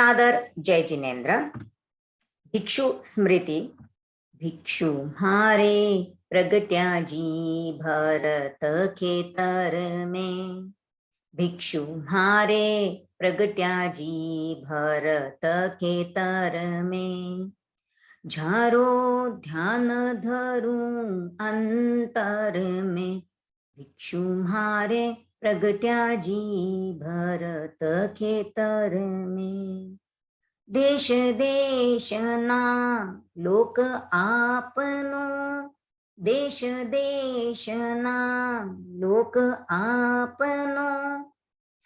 सादर जय जिनेन्द्र। भिक्षु स्मृति। भिक्षु म्हारे प्रगट्या जी भरत खेतर में। भिक्षु म्हारे प्रगट्या जी भरत खेतर में। झारो ध्यान धरूं अंतर में। भिक्षु म्हारे प्रगट्या जी भरत खेतर में। देश देशना लोक आपनो। देश देशना लोक आपनो।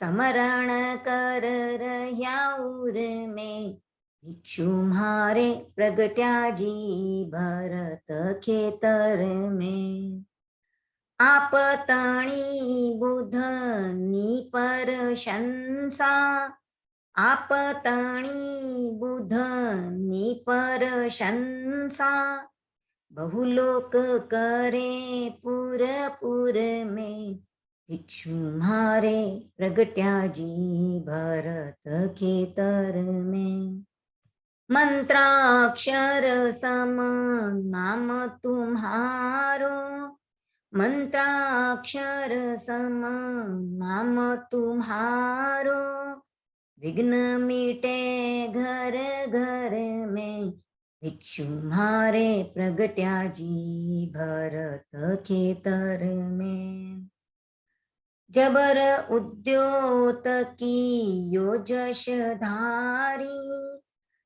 समरण कर रह्या उर में। भिक्षु म्हारे प्रगट्या जी भरत खेतर में। आपतणी बुधनी परशंसा। आपतणी बुधनी परशंसा। बहुलोक करे पुर पुर में। भिक्षु म्हारे प्रगट्या जी भरत खेतर में। मंत्राक्षर सम नाम तुम्हारो। मंत्राक्षर सम नाम तुम्हारो। विघ्न मिटे घर घर में। भिक्षु म्हारे प्रगट्या जी भरत खेतर में। जबर उद्योत की यो जश धारी।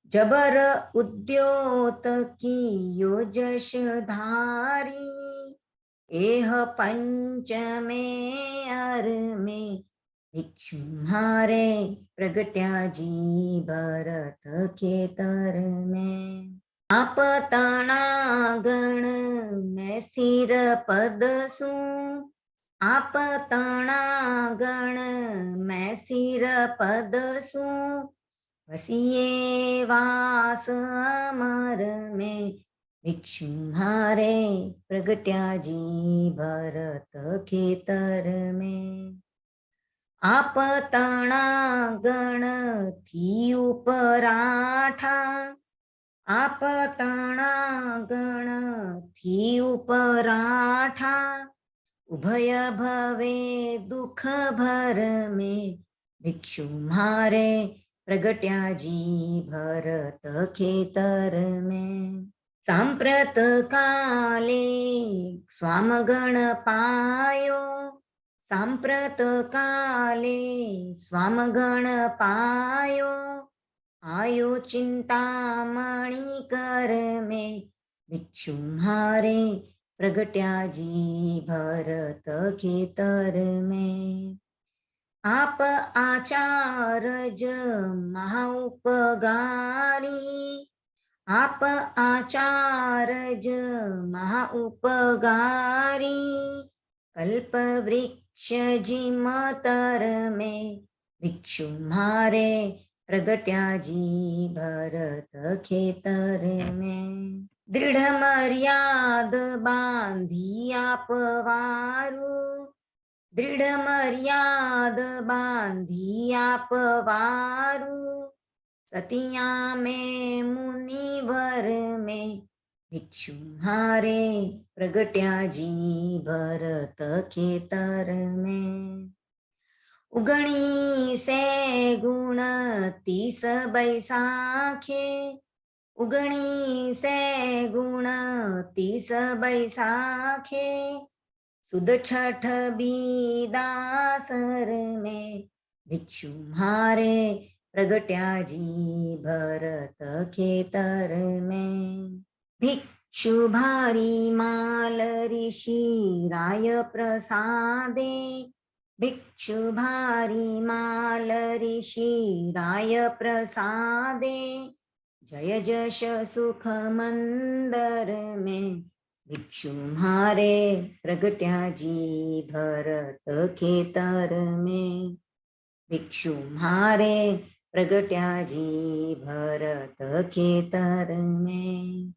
जबर उद्योत की यो जश धारी। एह पंचमे अर में। भिक्षु म्हारे प्रगट्या जी भरत खेतर में। आपतना गण में स्थिर पद सु। आपतना गण में स्थिर पद सु। वसिए वास अमर में। भिक्षु म्हारे प्रगट्या जी भरत खेतर में। आपतणा गण थी उपराठा। आपतणा गण थी उपराठा। उभय भवे दुख भर में। भिक्षु म्हारे प्रगट्या जी भरत खेतर में। सांप्रत काले स्वामगण पायो। सांप्रत काले स्वामगण पायो। आयो चिंतामणि कर में। भिक्षु म्हारे प्रगट्या जी भरत खेतर में। आप आचारज महाउपगारी। आप आचारज महाउपगारी। कल्प वृक्ष जिमतर में। भिक्षु म्हारे प्रगट्या जी भरत खेतर में। दृढ़ मर्याद बांधी आप वारू। दृढ़ मर्याद बांधी आप वारू। सतिया में मुनिवर में। भिक्षु म्हारे प्रगट्या जी भरत खेतर में। उगणी से गुण 30 बैसाखे। उगणी से गुण 30 बैसाखे। सुद छठ बीदासर में। भिक्षु म्हारे प्रगट्या जी भरत खेतर में। भिक्षु भारी माल ऋषि राय प्रसादे। भिक्षु भारी माल ऋषि राय प्रसादे। जय जश सुख मंदर में। भिक्षु म्हारे प्रगट्या जी भरत खेतर में। भिक्षु म्हारे प्रगट्या जी भरत खेतर में।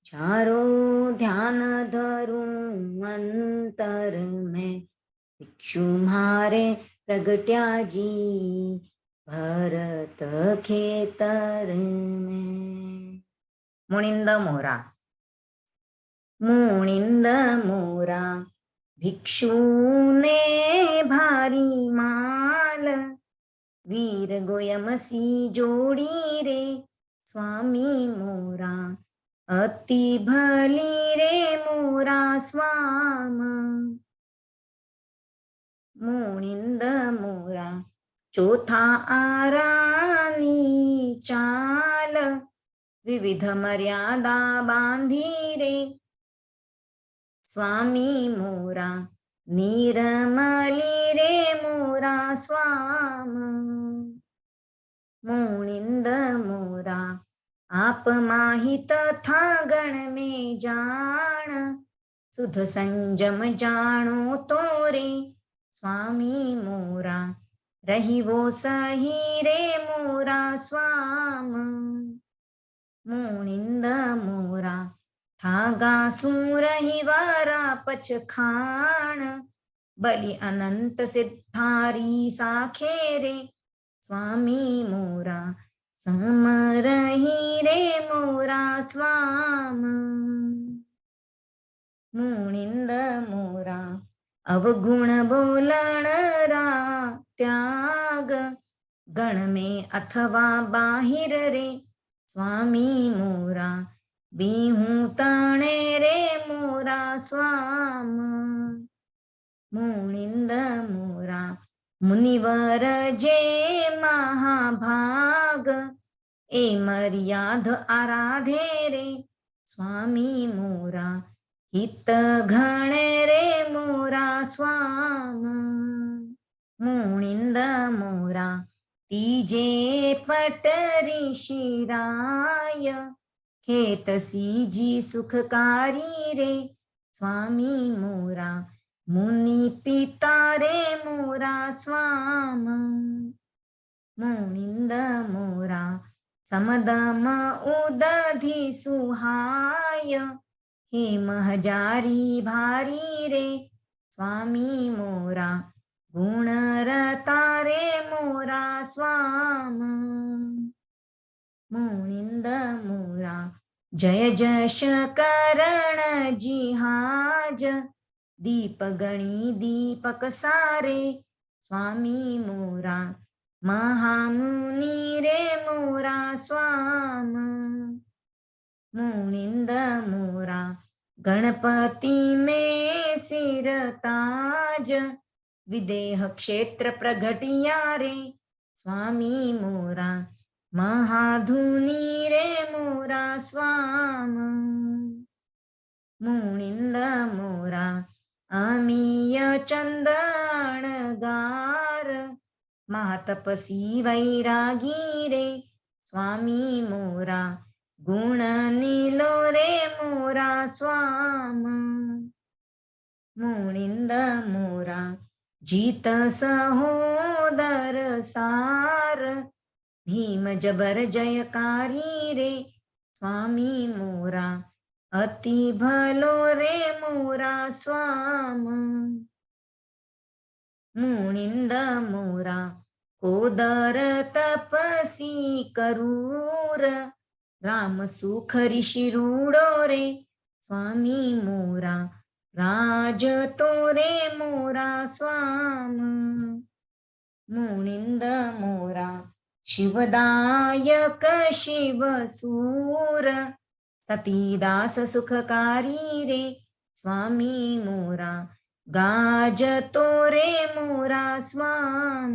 चारो ध्यान धरूं अंतर में। भिक्षु म्हारे प्रगट्या जी भरत खेतर में। मुनिंद मोरा। मुनिंद मोरा भिक्षु ने भारी माल, वीर गोयमसी जोड़ी रे स्वामी मोरा, अति भली रे मोरा स्वाम। मुनिंद मोरा चौथा आरानी चाल, विविध मर्यादा बांधी रे स्वामी मोरा, निर्मली रे मोरा स्वाम। मुनिंद मोरा आप माहित था गण में जान, सुध संजम जानो तो रे स्वामी मोरा, रही वो सही रे मोरा स्वाम। मुनिंद मोरा ठागा सूरही वारा पचखाण, बलि अनंत सिद्धारी साखे रे स्वामी मोरा, समरही रे मोरा स्वाम। मुनिंद मोरा अवगुण बोलण रा त्याग, गण में अथवा बाहिर रे स्वामी मोरा, बीहू तणे रे मोरा स्वाम। मुनिंद मोरा मुनिवर जे महाभाग, ए मर्याद आराधे रे स्वामी मोरा, हित घणे रे मोरा स्वाम। मुनिंद मोरा तीजे पटरी शिराय, खेत सीजी सुखकारी रे स्वामी मोरा, मुनि पिता रे मोरा स्वाम। मुनिंद मोरा समदम उदधि सुहाय, हेम हजारी भारी रे स्वामी मोरा, गुण रता रे मोरा स्वाम। मुनिंद मोरा जय जश करण जिहाज, दीप गणी दीपक सारे स्वामी मोरा, महामुनि रे मोरा स्वाम। मुनिंद मोरा गणपति में सिर ताज, विदेह क्षेत्र प्रगटिया रे स्वामी मोरा, महाधुनी रे मोरा स्वाम। मुनिंद मोरा अमीय चंदन गार, महातपसी वैरागी रे स्वामी मोरा, गुण नीलो रे मोरा स्वाम। मुनिंद मोरा जीत सहोदर सार, भीम जबर जयकारी रे स्वामी मोरा, अति भलो रे मोरा स्वाम। मुनिंद मोरा कोदर तपसी करूर, राम सुख ऋषि रूडो रे स्वामी मोरा, राज तो रे मोरा स्वाम। मुनिंद मोरा शिवदायक शिव सूर, सतीदास सुखकारी रे स्वामी मोरा, गाज तो रे मोरा स्वाम।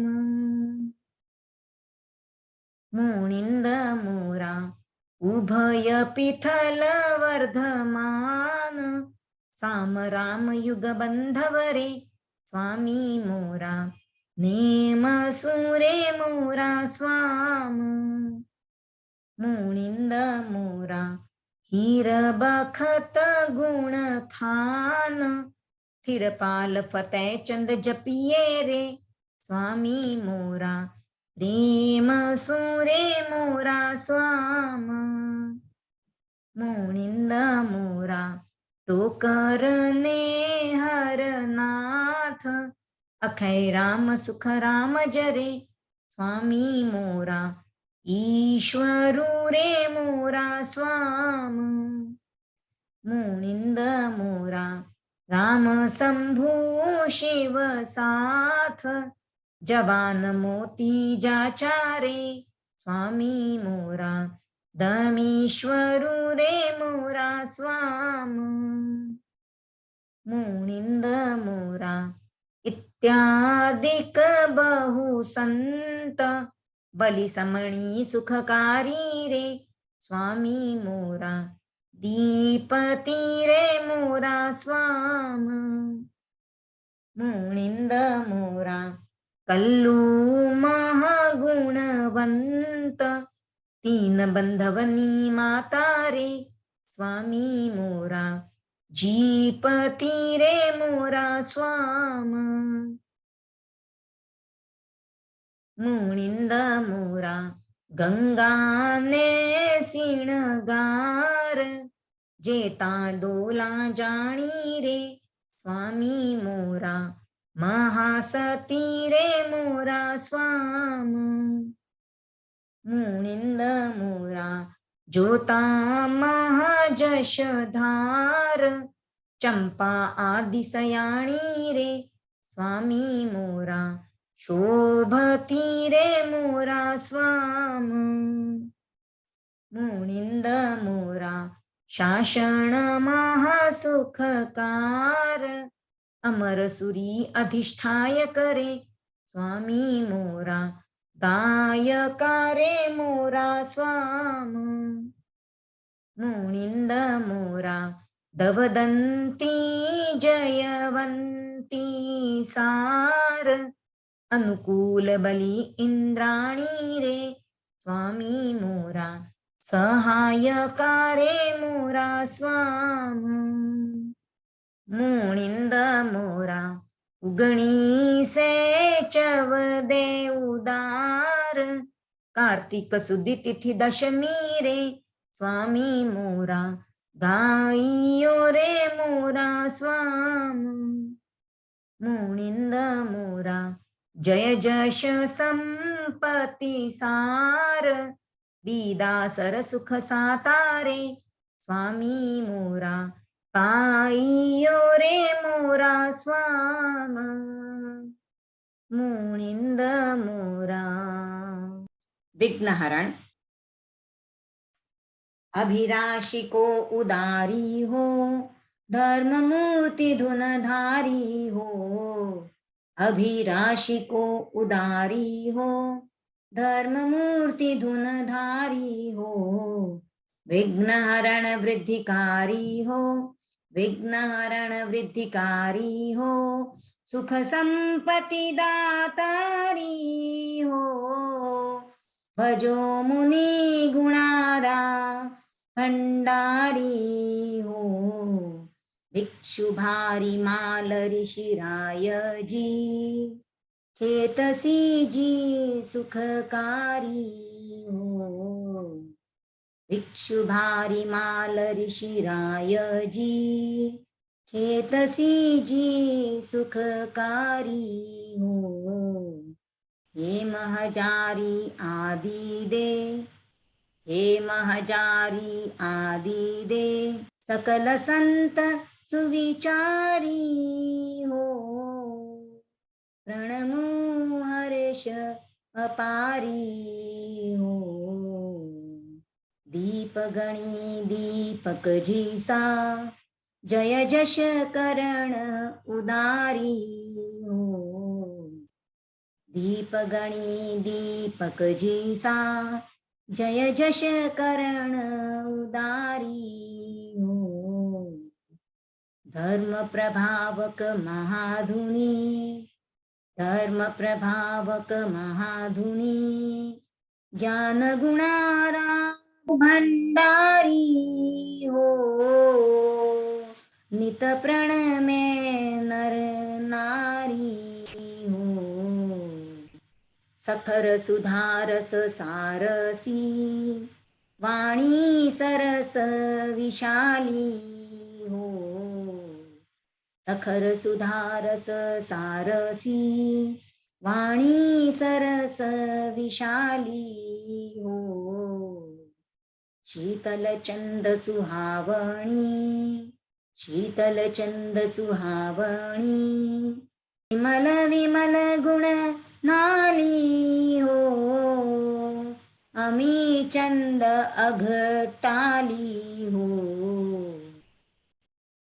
मुनिंद मोरा उभय पिथल वर्धमान, साम राम युग बंधव रे स्वामी मोरा, नेम सुरे मोरा स्वाम। मुनिंद मोरा हीर बखत गुण खान, थिरपाल फतेह चंद जपिए रे स्वामी मोरा, प्रेम सुरे मोरा स्वाम। मुनिंद मोरा टोकर ने हर नाथ, अखय राम सुख राम जरे स्वामी मोरा ईश्वरू रे मोरा स्वाम मुनिंद मोरा राम शंभू शिव साथ जवान मोती जाचारे स्वामी मोरा दमीश्वरू रे मोरा स्वाम मुनिंद मोरा इत्यादिक बहु संत बलि समणी सुखकारी रे स्वामी मोरा दीपती रे मोरा स्वाम मुनिंद मोरा कल्लू महागुणवंत तीन बंधवनी माता रे स्वामी मोरा जीपती रे मोरा स्वाम मुनिंद मोरा गंगाने सिणगार जेता दोला जाणी रे स्वामी मोरा महासती रे मोरा स्वाम मुनिंद मोरा जोता महाजशधार चंपा आदि सयाणी रे स्वामी मोरा शोभती रे मोरा स्वाम मुनिंद मोरा शासन महासुखकार अमरसुरी अधिष्ठाय करे स्वामी मोरा दायकारे मोरा स्वाम मुनिंद मोरा दवदंती जयवंती सार अनुकूल बली इंद्राणी रे स्वामी मोरा सहायकारे मोरा स्वाम मुनिंद मोरा उगणी से चव दे उदार कार्तिक सुदी तिथि दशमी रे स्वामी मोरा गाइयो रे मोरा स्वाम मुनिंद मोरा जय जश संपत्ति सार विदासर सुख सातारे स्वामी मोरा पाइयो रे मोरा स्वाम मुनिंद मोरा विघ्नहरण अभिराशि को उदारी हो धर्म मूर्ति धुनधारी हो अभिराशि को उदारी हो धर्म मूर्ति धुनधारी हो विघ्नहरण वृद्धिकारी हो विघ्नहरण वृद्धिकारी हो सुख संपत्ति दातारी हो भजो मुनि गुणारा भंडारी हो भिक्षु भारी माल ऋषिराय जी खेतसी जी सुखकारी हो भिक्षु भारी माल ऋषिराय जी खेतसी जी सुखकारी हो हे महजारी आदि दे हे महजारी आदि दे सकल संत सुविचारी हो प्रणमो हर्ष अपारी हो दीपगणी दीपक जीसा जय जश करण उदारी हो दीपगणी दीपक जीसा जय जश करण उदारी हो धर्म प्रभावक महाधुनी धर्म प्रभावक महाधुनी ज्ञान गुणारा भंडारी हो नित प्रणमे नर नारी हो सखर सुधारस सारसी वाणी सरस विशाली हो सखर सुधारस सारसी वाणी सरस विशाली हो, शीतल चंद सुहावणी, शीतल चंद सुहावणी, विमल विमल गुण नाली हो, अमी चंद अघटाली हो,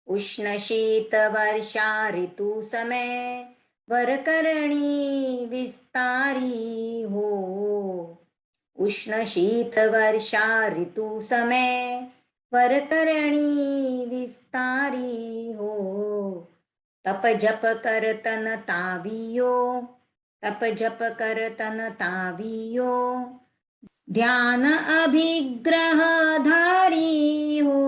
उष्ण शीत वर्षा ऋतु समय, वरकरणी विस्तारी हो, उष्ण शीत वर्षा ऋतु समय, वरकरणी विस्तारी हो, तप जप कर तन तावियो, तप जप कर तन तावियो, ध्यान अभिग्रह धारी हो,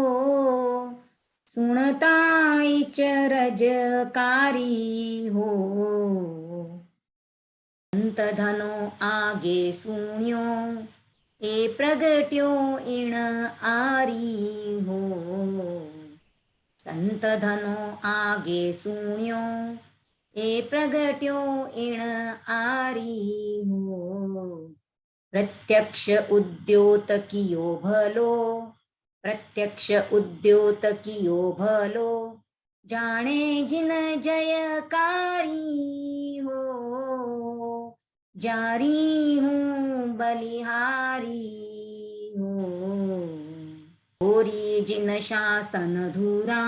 सुनताई रजकारी हो, संत धनो आगे सुन्यो, ए प्रगट्यो इण आरी हो, संत धनो आगे सुन्यो, ए प्रगट्यो इण आरी हो, प्रत्यक्ष उद्योत कियो भलो, प्रत्यक्ष उद्योत कियो भलो, जाने जिन जयकारी हो, जारी हूँ बलिहारी हो, होरी जिन शासन धुरा,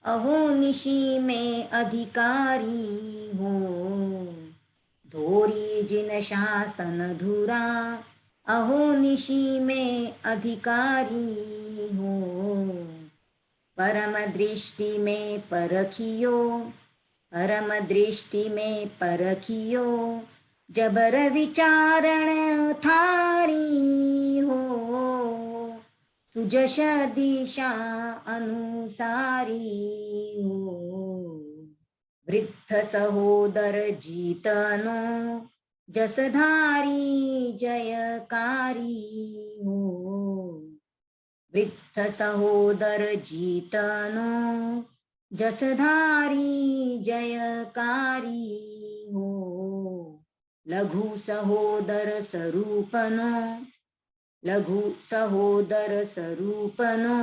अहो निशी में अधिकारी हो, धोरी जिन शासन धुरा, अहो निशी में अधिकारी हो, परम दृष्टि में परखियो, परम दृष्टि में परखियो, जबर विचारण थारी हो, सुजश दिशा अनुसारी हो, वृद्ध सहोदर जीतनो, जसधारी जयकारी हो, वृद्ध सहोदर जीतनो, जसधारी जयकारी हो, लघु सहोदर स्वरूपनो, लघु सहोदर स्वरूपनो,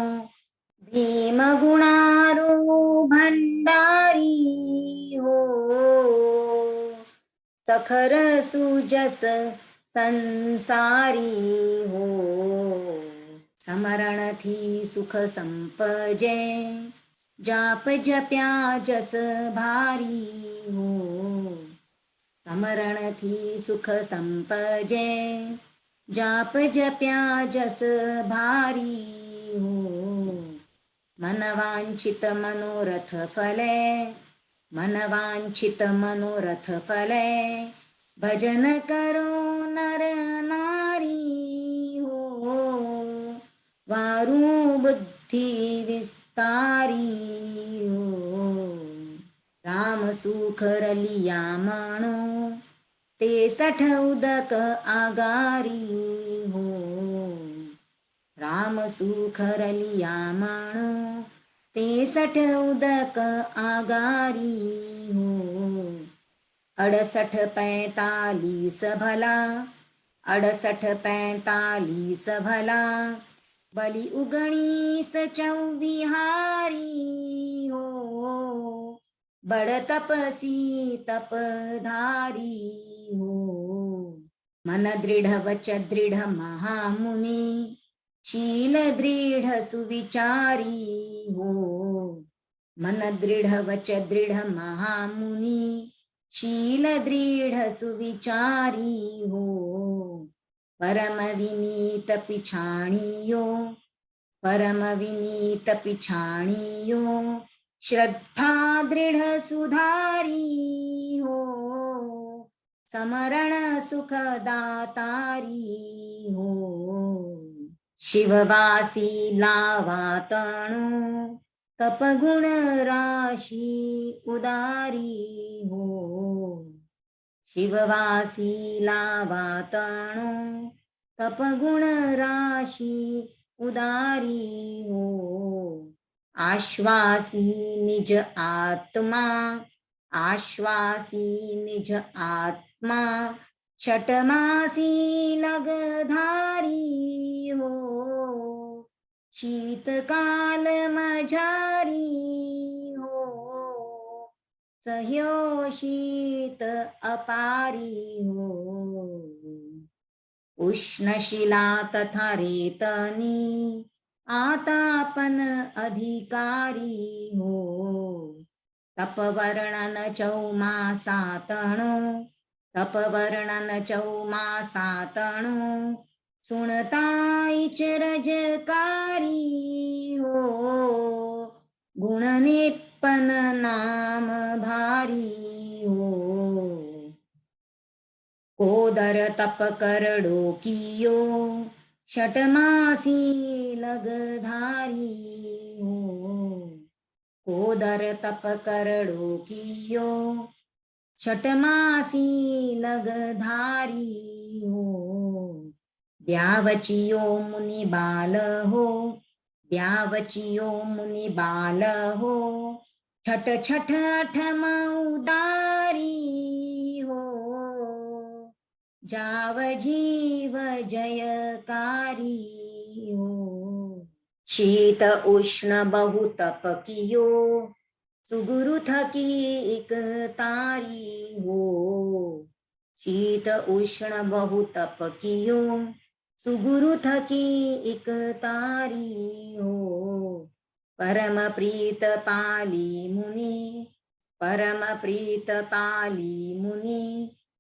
भीम गुणारो भंडारी हो, सखर सुजस संसारी हो, समरण थी सुख संपजे, जाप जप्या जस भारी हो, समरण थी सुख संपजे, जाप जप्या जस भारी हो, मन वांछित मनोरथ फले, मन वांछित मनोरथ फले, भजन करो नर नारी हो, वारू बुद्धि विस्तारी हो, राम सुख रलिया मणो, ते सठ उदक आगारी हो, राम सुख रलिया मणो, ते सठ उदक आगारी हो, 68-45 भला, 68-45 भला, बलि उगणीस चौविहारी हो, बड़ तपसी तपधारी हो, मन दृढ़ वच दृढ़ महामुनि, शील दृढ़ सुविचारी हो, मन दृढ़ वच दृढ़ महामुनि, शील दृढ़ सुविचारी हो, परम विनीत पिछाणियो, परम विनीत पिछाणियो, श्रद्धा दृढ़ सुधारी हो, समरण सुख दातारी हो, शिववासी लावातणो, तप गुण राशी उदारी हो, शिववासी लावातणो, तप गुण राशी उदारी हो, आश्वासी निज आत्मा, आश्वासी निज आत्मा, मा छटमासी लगधारी हो शीतकाल मझारी हो सहयो शीत अपारी हो उष्णशिला तथा रेतनी आतापन अधिकारी हो तपवर्णन चौमासातणो तपवर्णन चौमासातणो सुणताईच रजकारी हो गुणनिप्पन नाम भारी हो कोदर तप करडो कियो षटमासी लगधारी हो कोदर तप करडो कियो षटमासी लगधारी हो ब्यावचियो मुनि बाल हो ब्यावचियो मुनि बाल हो छठ छठ अठम उदारी हो जाव जीव जयकारी हो शीत उष्ण बहु तप कियो सुगुरु थकी एक तारी हो शीत उष्ण बहु तप कियो सुगुरु थकी एक तारी हो परम प्रीत पाली मुनि परम प्रीत पाली मुनि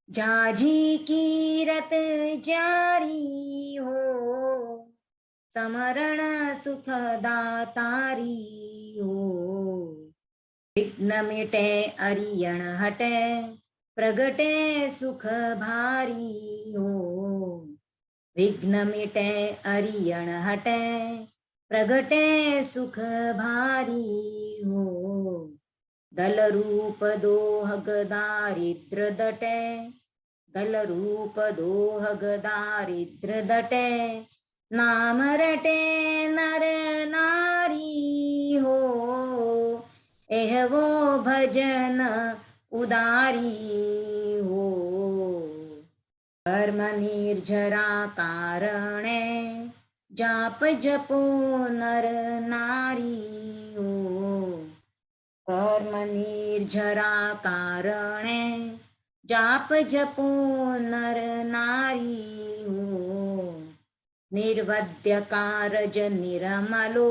जाजी कीरत जारी हो समरण सुखदातारी हो विघ्न मिटे अरियण हटे प्रगटे सुख भारी हो विघ्न मिटे अरियण हटे प्रगटे सुख भारी हो दल रूप दोहग दारिद्र दटे दल रूप दोहग दारिद्र दटे नाम रटे नर नारी हो एहवो भजन उदारी हो कर्म निर्जरा कारणे जाप जपो नर नारी हो कर्म निर्जरा कारणे जाप जपो नर नारी हो निर्वद्य कारज निरमलो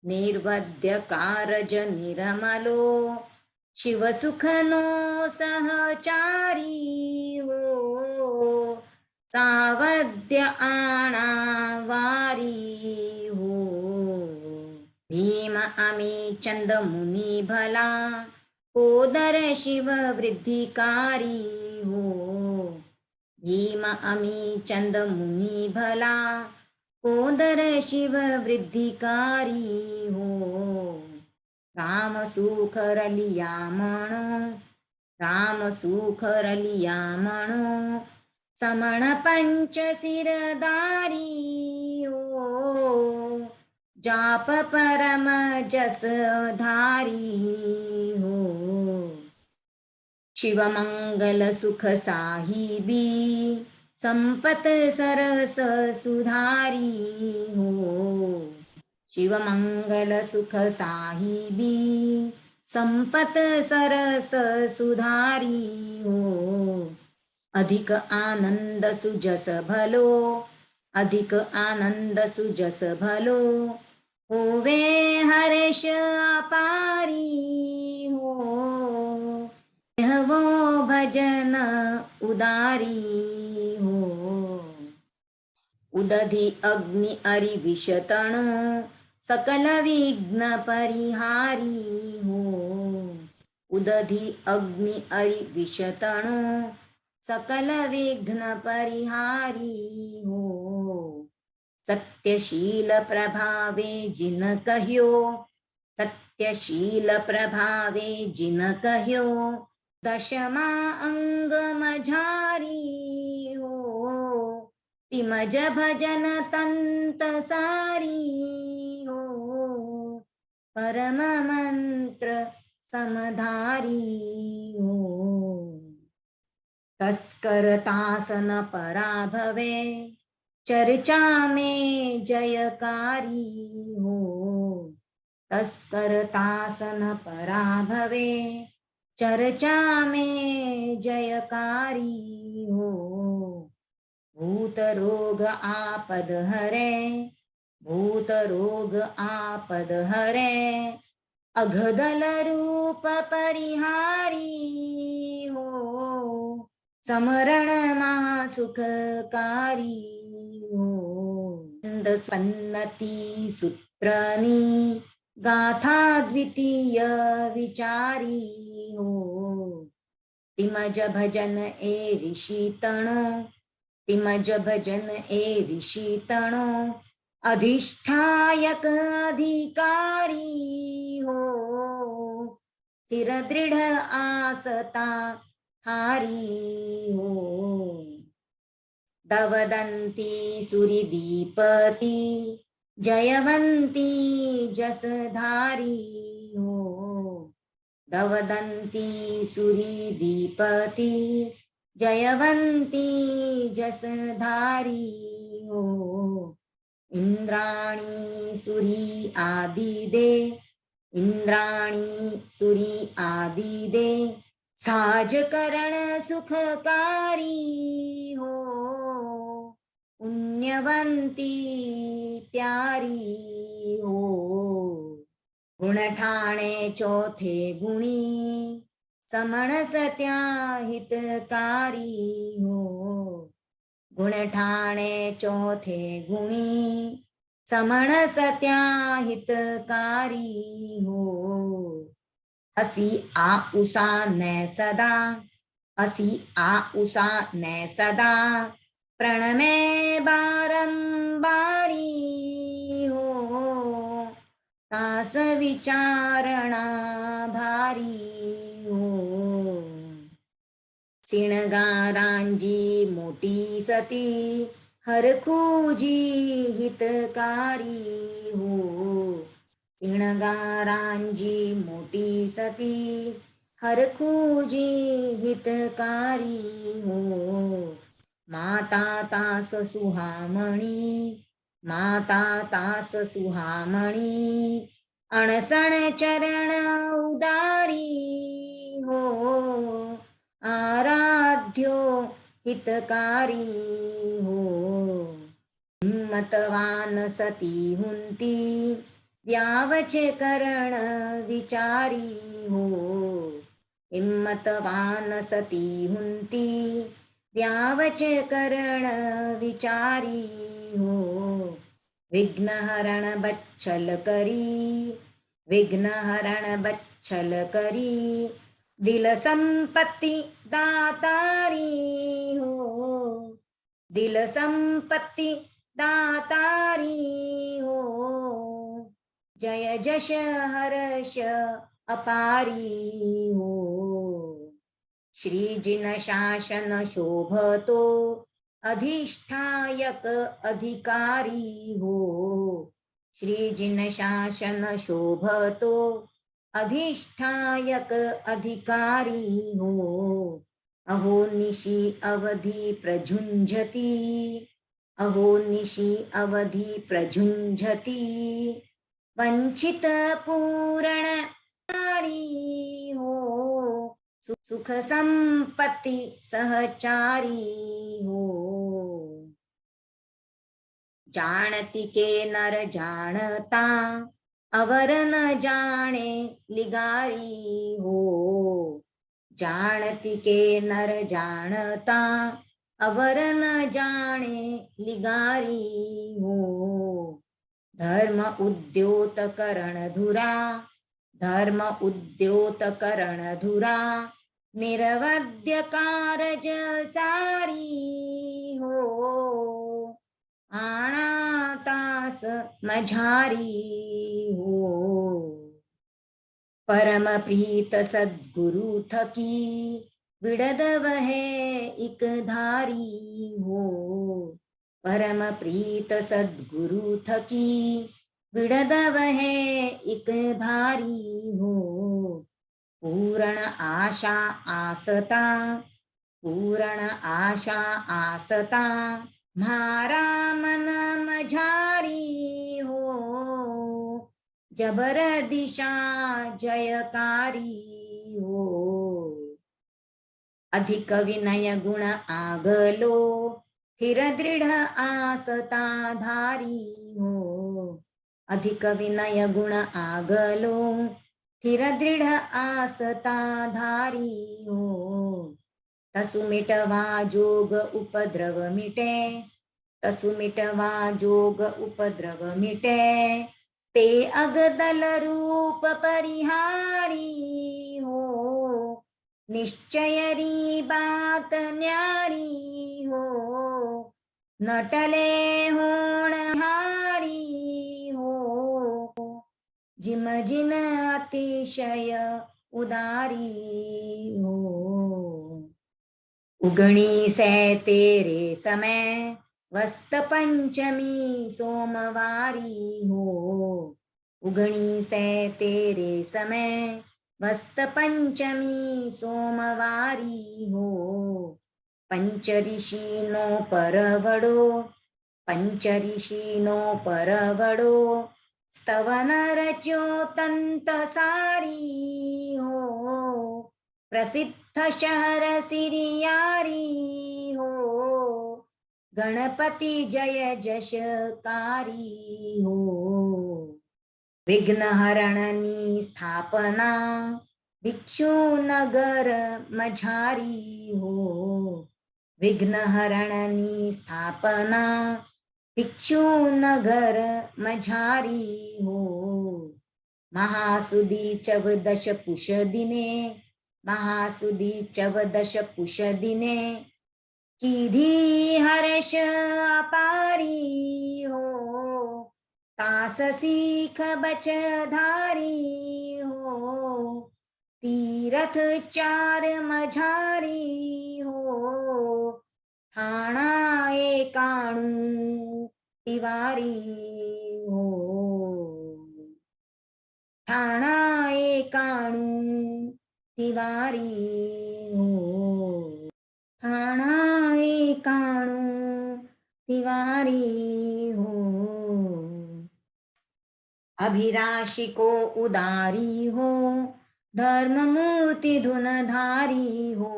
निर्वद्य कारज निरमलो शिवसुखनो सहचारी हो सावद्य आणावारी हो भीम अमी चंद मुनी भला कोदर शिव वृद्धिकारी हो भीम अमी चंद मुनी भला कोदर शिव वृद्धिकारी हो राम सुख रलिया मणो राम सुख रलिया मणो समण पंच सिरदारी हो जाप परम जस धारी हो शिव मंगल सुख साहिबी संपत सरस सुधारी हो शिव मंगल सुख साहिबी संपत सरस सुधारी हो अधिक आनंद सुजस भलो अधिक आनंद सुजस भलो होवे हर्ष अपारी हो वो भजन उदारी हो उदधि अग्नि अरि विषतणो सकल विघ्न परिहारी हो उदधि अग्नि अरि विषतणो सकल विघ्न परिहारी हो सत्यशील प्रभावे जिन कह्यो सत्यशील प्रभावे जिन कह्यो दशमा अंग मझारी हो तिमज भजन तंत सारी हो परम मंत्र समधारी हो तस्करतासन पराभवे चर्चा में जयकारी हो। तस्करतासन पराभवे चर्चा में जयकारी हो। भूत रोग आपद हरे, भूत रोग आपद हरे, अघदल रूप परिहारी हो। समरण महासुखकारी हो। स्पन्नती सूत्रनी गाथा द्वितीय विचारी हो। तिमज भजन ए ऋषी तणो, तिमज भजन ए ऋषी तणो, अधिष्ठायक अधिकारी हो। चिरदृढ आसता हारी हो। दवदंती सुरदीपती जयवंती जसधारी हो। दवदंती सुरदीपती जयवंती जसधारी हो। इंद्राणी सुरी आदिदे, इंद्राणी सुरी आदिदे, साज करण सुखकारी हो। पुण्यवंती प्यारी हो। गुण ठाणे चौथे गुणी, समण सत्या हितकारी हो। गुण ठाणे चौथे गुणी, समण सत्या हितकारी हो। असी आ उषा नै सदा, असी आ उषा नै सदा, प्रणमे बारंबारी हो। तास विचारणा भारी हो। सिणगारांजी मोठी सती, हरखुजी हितकारी हो। सिणगारांजी मोठी सती, हरखुजी हितकारी हो। माता तास सुहामणी, माता तास सुहामणी, अणसण चरण उदारी हो। आराध्यो हितकारी हो। हिम्मतवान सती हुंती, व्यावचे करण विचारी हो। हिम्मतवान सती हुंती, व्यावचे करण विचारी हो। विघ्नहरण बच्छल करी, विघ्नहरण बच्छल करी, दिल संपत्ति दातारी हो। दिल संपत्ति दातारी हो। जय जश हर्ष अपारी हो। श्री जिन शासन शोभतो, अधिष्ठायक अधिकारी हो। श्री जिन शासन शोभतो, अधिष्ठायक अधिकारी हो। अहो निशी अवधि प्रझुंझती, अहो निशी अवधि प्रझुंझती, वंचित पूरण हो। सुख संपत्ति सहचारी हो। जानती के नर जानता, अवर न जाने लिगारी हो। जानती के नर जानता, अवर न जाने लिगारी हो। धर्म उद्योत करण धुरा, धर्म उद्योत करण धुरा, निरवध्य कारज सारी हो। आणा तास मझारी हो। परम प्रीत सद्गुरु थकी, बिड़द वहे इक धारी हो। परम प्रीत सद्गुरु थकी, बिड़द वहे इक धारी हो। पूर्ण आशा आसता, पूर्ण आशा आसता म्हारा मन मझारी हो, जबर दिशा जयकारी हो, अधिक विनय गुण आगलो स्थिर दृढ आसता धारी हो, अधिक विनय गुण आगलो स्थिर दृढ आसता धारी हो, तसु मिटवा जोग उपद्रव मिटे, तसु मिटवा जोग उपद्रव मिटे, ते अगदल रूप परिहारी हो, निश्चय री बात न्यारी हो, नटले होणहारी हो, जिम जिन अतिशय उदारी हो, उगणी से तेरे समय वस्त पंचमी सोमवारी हो, उगणी से तेरे समय वस्त पंचमी सोमवारी हो, पंचऋषि नो परवडो, पंचऋषि नो परवडो, स्तवन रच्यो तंत सारी हो, प्रसिद्ध शहर सिरियारी हो, गणपति जय जशकारी हो, विघ्न हरणनी स्थापना भिक्षु नगर मझारी हो, विघ्न हरणनी स्थापना भिक्षु नगर मझारी हो, महासुदी चवदश पुष दिने, महासुदी चवदश पुष दिने, कीधी हर्ष अपारी हो, तास सीख बच धारी हो, तीरथ चार मझारी हो, ठाणा एकाणू तिवारी हो, ठाणा एकाणू तिवारी हो, ठाणा एकाणू तिवारी हो, अभिराशि को उदारी हो, धर्म मूर्ति धुनधारी हो,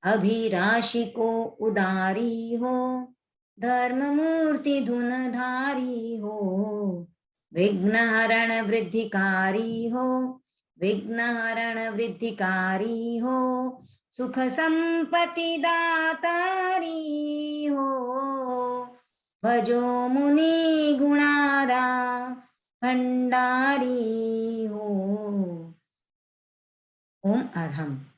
अभिराशि को उदारी हो, धर्म मूर्ति धुनधारी हो, विघ्न हरण वृद्धिकारी हो, विघ्न हरण वृद्धिकारी हो, सुख संपत्ति दातारी हो, भजो मुनि गुणारा भंडारी हो। ओम अरहम।